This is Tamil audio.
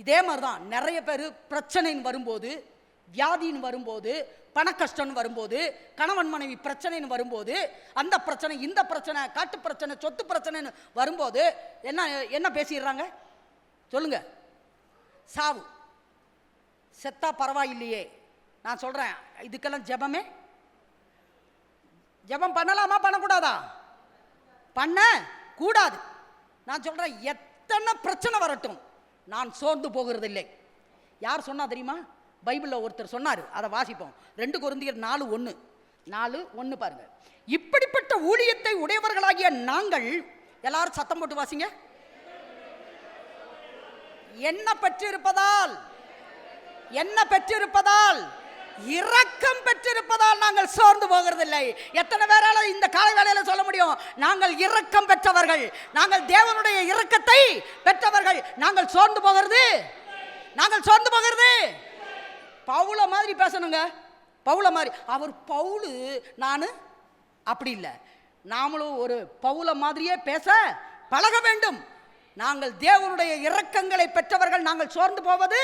இதே மாதிரி தான் நிறைய பேர் பிரச்சனைன்னு வரும்போது, வியாதின்னு வரும்போது, பண கஷ்டம்னு வரும்போது, கணவன் மனைவி பிரச்சனைன்னு வரும்போது, அந்த பிரச்சனை, இந்த பிரச்சனை, காட்டு பிரச்சனை, சொத்து பிரச்சனைன்னு வரும்போது என்ன என்ன பேசிடுறாங்க சொல்லுங்க? சாவு. செத்தா பரவாயில்லையே. நான் சொல்கிறேன், இதுக்கெல்லாம் ஜெபமே. ஜெபம் பண்ணலாமா பண்ணக்கூடாதா? பண்ண கூடாது. நான் சொல்கிறேன், எத்தனை பிரச்சனை வரட்டும் நான் சோர்ந்து போகிறதில்லை. யார் சொன்னா தெரியுமா? பைபிளில் ஒருத்தர் சொன்னார், அதை வாசிப்போம். 2 கொரிந்தியர் 4:1 பாருங்க. இப்படிப்பட்ட ஊழியத்தை உடையவர்களாகிய நாங்கள், எல்லாரும் சத்தம் போட்டு வாசிங்க. என்ன பெற்றிருப்பதால், என்ன பெற்றிருப்பதால், இரக்கம் பெற்றிருப்பதால் நாங்கள் சோர்ந்து போகிறதில்லை. எத்தனை பேரால இந்த காலை வேளையில சொல்ல முடியும்? நாங்கள் இரக்கம் பெற்றவர்கள், நாங்கள் தேவனுடைய இரக்கத்தை பெற்றவர்கள். நாங்கள் சோர்ந்து போகிறது, நாங்கள் சோர்ந்து போகிறது. பவுல மாதிரி பேசணுங்க, பவுல மாதிரி. அவர் பவுலு, நான் அப்படி இல்லை. நாமளும் ஒரு பவுல மாதிரியே பேச பழக வேண்டும். நாங்கள் தேவனுடைய இரக்கங்களை பெற்றவர்கள், நாங்கள் சோர்ந்து போவது